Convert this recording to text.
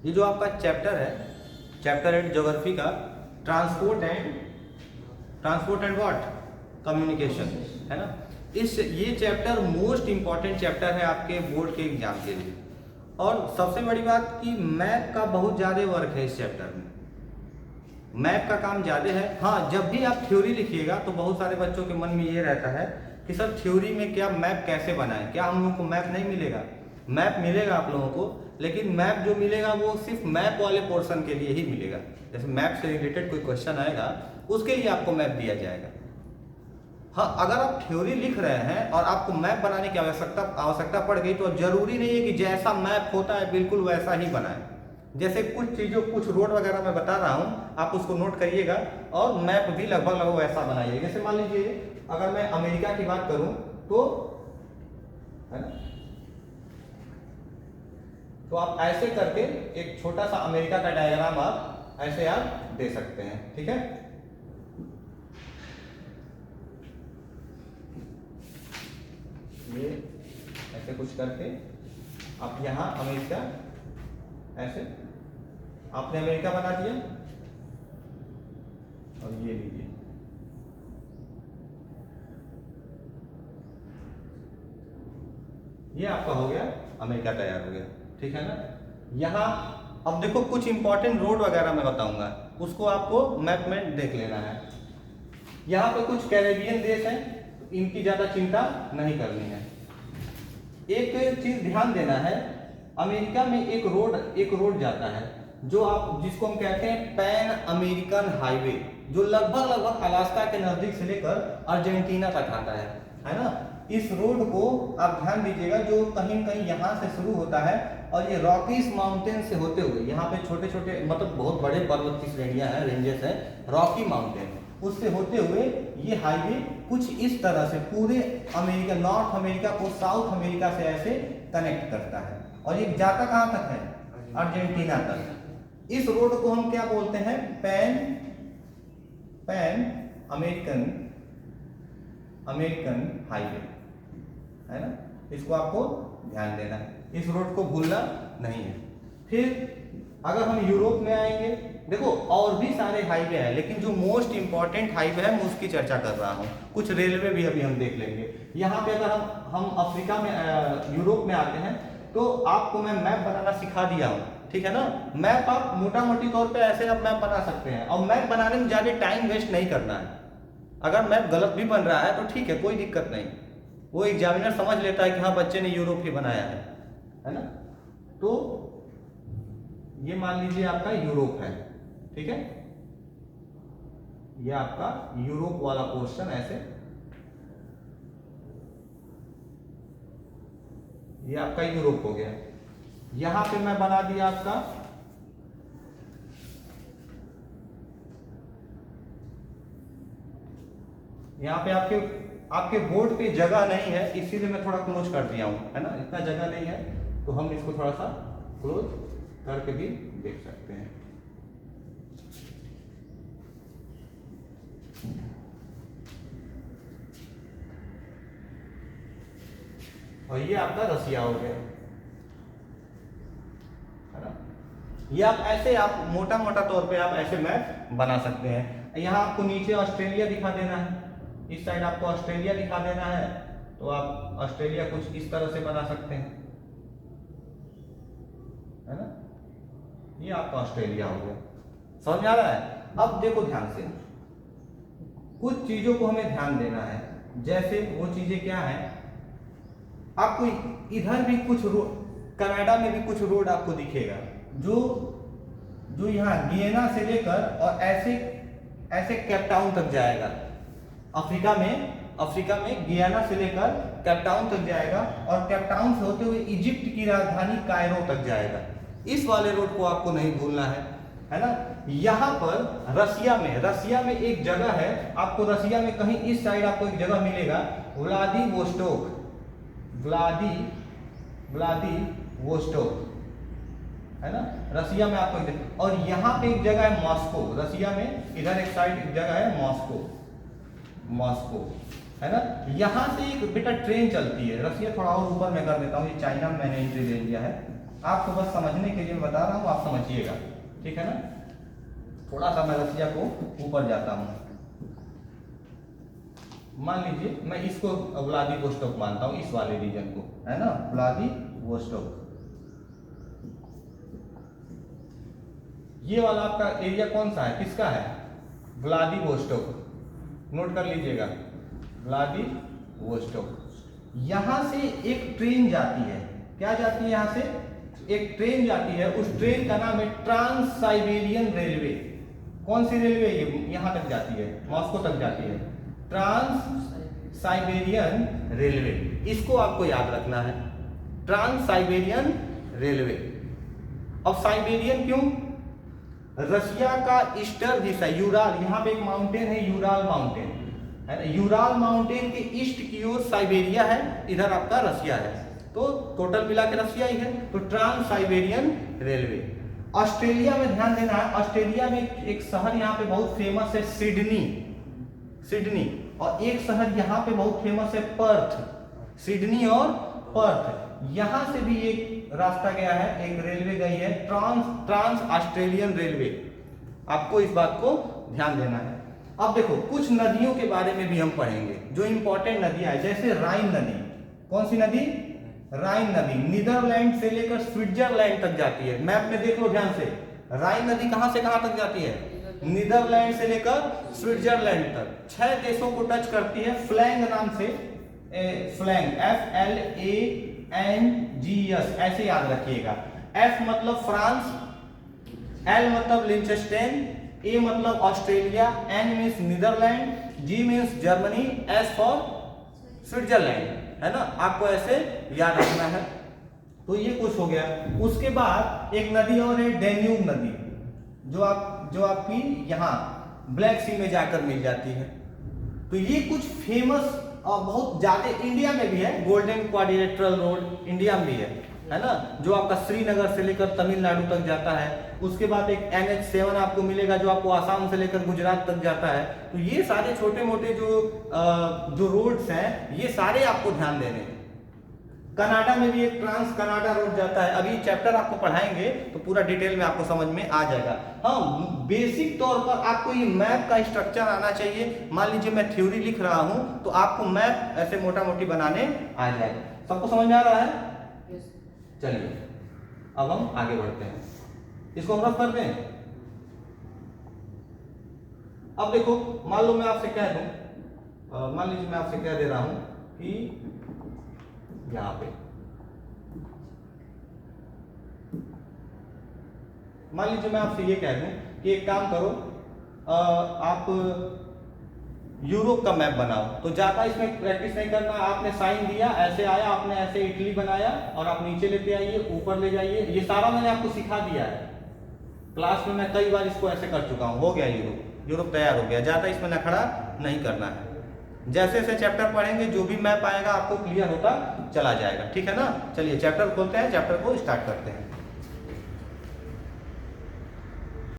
ये जो आपका चैप्टर है, चैप्टर 8 ज्योग्राफी का, ट्रांसपोर्ट एंड व्हाट, कम्युनिकेशन, है ना। ये चैप्टर मोस्ट इंपॉर्टेंट चैप्टर है आपके बोर्ड के एग्जाम के लिए। और सबसे बड़ी बात कि मैप का बहुत ज़्यादा वर्क है इस चैप्टर में, मैप का काम ज़्यादा है। हाँ, जब भी आप थ्योरी लिखिएगा तो बहुत सारे बच्चों के मन में ये रहता है कि सर थ्योरी में क्या मैप कैसे बनाएं, क्या हम लोगों को मैप नहीं मिलेगा? मैप मिलेगा आप लोगों को, लेकिन मैप जो मिलेगा वो सिर्फ मैप वाले पोर्शन के लिए ही मिलेगा। जैसे मैप से रिलेटेड कोई क्वेश्चन आएगा उसके लिए आपको मैप दिया जाएगा। हाँ, अगर आप थ्योरी लिख रहे हैं और आपको मैप बनाने की आवश्यकता पड़ गई तो जरूरी नहीं है कि जैसा मैप होता है बिल्कुल वैसा ही बनाएं। जैसे कुछ रोड वगैरह मैं बता रहा हूँ, आप उसको नोट करिएगा और मैप भी लगभग वैसा बनाइए। जैसे मान लीजिए अगर मैं अमेरिका की बात करूँ तो, है ना, तो आप ऐसे करके एक छोटा सा अमेरिका का डायग्राम आप ऐसे आप दे सकते हैं, ठीक है। ये ऐसे कुछ करके आप यहाँ अमेरिका, ऐसे आपने अमेरिका बना दिया और ये लीजिए, ये आपका हो गया, अमेरिका तैयार हो गया, ठीक है ना। यहाँ अब देखो कुछ इंपॉर्टेंट रोड वगैरह मैं बताऊंगा, उसको आपको मैप में देख लेना है। यहाँ पे कुछ कैरेबियन देश हैं, इनकी ज्यादा चिंता नहीं करनी है। एक चीज ध्यान देना है, अमेरिका में एक रोड जाता है जिसको हम कहते हैं पैन अमेरिकन हाईवे, जो लगभग अलास्का के नजदीक से लेकर अर्जेंटीना तक आता है ना। इस रोड को आप ध्यान दीजिएगा, जो कहीं कहीं यहाँ से शुरू होता है और ये रॉकीज माउंटेन से होते हुए, यहाँ पे छोटे छोटे मतलब बहुत बड़े पर्वत की श्रेणियां हैं, रेंजेस हैं, रॉकी माउंटेन, उससे होते हुए ये हाईवे कुछ इस तरह से पूरे अमेरिका, नॉर्थ अमेरिका को साउथ अमेरिका से ऐसे कनेक्ट करता है। और ये जाता कहाँ तक है? अर्जेंटीना तक। इस रोड को हम क्या बोलते हैं? पैन अमेरिकन हाईवे, है ना। इसको आपको ध्यान देना है, इस रोड को भूलना नहीं है। फिर अगर हम यूरोप में आएंगे, देखो और भी सारे हाईवे हैं, लेकिन जो मोस्ट इंपॉर्टेंट हाईवे है मैं उसकी चर्चा कर रहा हूँ। कुछ रेलवे भी अभी हम देख लेंगे। यहाँ पे अगर हम अफ्रीका में, यूरोप में आते हैं तो आपको मैं मैप बनाना सिखा दिया हूँ, ठीक है ना। मैप आप मोटा मोटी तौर पे ऐसे आप मैप बना सकते हैं, और मैप बनाने में ज़्यादा टाइम वेस्ट नहीं करना है। अगर मैप गलत भी बन रहा है तो ठीक है, कोई दिक्कत नहीं, वो एग्जामिनर समझ लेता है कि हाँ बच्चे ने यूरोप ही बनाया है ना। तो ये मान लीजिए आपका यूरोप है, ठीक है, ये आपका यूरोप वाला पोर्शन ऐसे, ये आपका यूरोप हो गया। यहां पे मैं बना दिया आपका, यहां पे आपके बोर्ड पे जगह नहीं है, इसीलिए मैं थोड़ा क्लोज कर दिया हूं, है ना। इतना जगह नहीं है तो हम इसको थोड़ा सा क्लोज करके भी देख सकते हैं। और ये आपका रसिया हो गया, है ना। ये आप ऐसे आप मोटा मोटा तौर पे आप ऐसे मैप बना सकते हैं। यहाँ आपको नीचे ऑस्ट्रेलिया दिखा देना है, इस साइड आपको ऑस्ट्रेलिया दिखा देना है, तो आप ऑस्ट्रेलिया कुछ इस तरह से बना सकते हैं, है ना। ये आपका ऑस्ट्रेलिया हो गया, समझ आ रहा है। अब देखो ध्यान से, कुछ चीजों को हमें ध्यान देना है। जैसे वो चीजें क्या है, आपको इधर भी कुछ रोड, कनाडा में भी कुछ रोड आपको दिखेगा, जो यहाँ गियना से लेकर और ऐसे केपटाउन तक जाएगा। अफ्रीका में गियाना से लेकर केपटाउन तक जाएगा और केपटाउन से होते हुए इजिप्ट की राजधानी कायरो तक जाएगा। इस वाले रोड को आपको नहीं भूलना है ना। यहाँ पर रसिया में एक जगह है, आपको रसिया में कहीं इस साइड आपको एक जगह मिलेगा, व्लादिवोस्टोक, है ना। रसिया में आपको और यहाँ पे एक जगह है मॉस्को, रसिया में इधर एक साइड एक जगह है मॉस्को, है ना। यहाँ से एक बेटा ट्रेन चलती है, रसिया थोड़ा और ऊपर में कर देता हूँ, ये चाइना में मैंने एंट्री ले लिया है, आपको बस समझने के लिए बता रहा हूँ, आप समझिएगा, ठीक है ना। थोड़ा सा मैं रसिया को ऊपर जाता हूँ। मान लीजिए मैं इसको व्लादिवोस्टोक मानता हूँ, इस वाले रीजन को, है ना, व्लादिवोस्टोक। ये वाला आपका एरिया कौन सा है, किसका है, व्लादिवोस्टोक। नोट कर लीजिएगा, व्लादिवोस्टोक। यहां से एक ट्रेन जाती है, क्या जाती है, यहां से एक ट्रेन जाती है, उस ट्रेन का नाम है ट्रांस साइबेरियन रेलवे। कौन सी रेलवे, ये यहां तक जाती है, मॉस्को तक जाती है, ट्रांस साइबेरियन रेलवे। इसको आपको याद रखना है, ट्रांस साइबेरियन रेलवे। अब साइबेरियन क्यों, रशिया का ईस्टर्न हिस्सा यूराल, यहाँ पे एक माउंटेन है यूराल माउंटेन, है ना, यूराल माउंटेन के ईस्ट की ओर साइबेरिया है, इधर आपका रशिया है, तो टोटल मिला के रशिया ही है। तो ट्रांस साइबेरियन रेलवे। ऑस्ट्रेलिया में ध्यान देना है, ऑस्ट्रेलिया में एक शहर यहाँ पे बहुत फेमस है, सिडनी, सिडनी। और एक शहर यहाँ पे बहुत फेमस है, पर्थ, सिडनी और पर्थ। यहां से भी एक रास्ता गया है, एक रेलवे गई है, ट्रांस ऑस्ट्रेलियन रेलवे। आपको इस बात को ध्यान देना है। अब देखो कुछ नदियों के बारे में भी हम पढ़ेंगे जो इंपॉर्टेंट नदियां है, जैसे राइन नदी। कौन सी नदी, राइन नदी, नीदरलैंड से लेकर स्विट्जरलैंड तक जाती है। मैप में देख लो ध्यान से, राइन नदी कहां से कहां तक जाती है, नीदरलैंड से लेकर स्विट्जरलैंड तक। 6 देशों को टच करती है, फ्लैंग नाम से, फ्लैंग, FLANGS, ऐसे याद रखिएगा। F मतलब फ्रांस, L मतलब लिंचेस्टेन, A मतलब Australia, N means Netherland, G means Germany, S for Switzerland, है ना। आपको ऐसे याद रखना है। तो ये कुछ हो गया। उसके बाद एक नदी और है, डेन्यूब नदी, जो आपकी यहाँ ब्लैक सी में जाकर मिल जाती है। तो ये कुछ फेमस और बहुत ज्यादा इंडिया में भी है, गोल्डन क्वाड्रिलेटरल रोड इंडिया में भी है ना, जो आपका श्रीनगर से लेकर तमिलनाडु तक जाता है। उसके बाद एक NH7 आपको मिलेगा, जो आपको आसाम से लेकर गुजरात तक जाता है। तो ये सारे छोटे मोटे जो रोड्स हैं, ये सारे आपको ध्यान देने हैं। कनाडा में भी एक ट्रांस कनाडा रोड जाता है। अभी चैप्टर आपको पढ़ाएंगे तो पूरा डिटेल में आपको समझ में आ जाएगा। हाँ, बेसिक तौर पर आपको ये मैप का स्ट्रक्चर आना चाहिए। मान लीजिए मैं थ्योरी लिख रहा हूं तो आपको मैप ऐसे मोटा मोटी बनाने आ जाएगा। सबको समझ में आ रहा है? चलिए अब हम आगे बढ़ते हैं, इसको हम रफ कर दें। अब देखो, मान लो मैं आपसे कह दूं, मान लीजिए मैं आपसे कह दे रहा हूं कि यहां पे, मान लीजिए मैं आपसे ये कह दूं कि एक काम करो, आप यूरोप का मैप बनाओ। तो ज्यादा इसमें प्रैक्टिस नहीं करना, आपने साइन दिया, ऐसे आया, आपने ऐसे इटली बनाया और आप नीचे लेते आइए, ऊपर ले जाइए। ये सारा मैंने आपको सिखा दिया है क्लास में, मैं कई बार इसको ऐसे कर चुका हूं। हो गया यूरोप तैयार हो गया। ज्यादा इसमें नखड़ा नहीं करना है। जैसे जैसे चैप्टर पढ़ेंगे जो भी मैप आएगा आपको क्लियर होता चला जाएगा, ठीक है ना। चलिए चैप्टर खोलते हैं, चैप्टर को स्टार्ट करते हैं।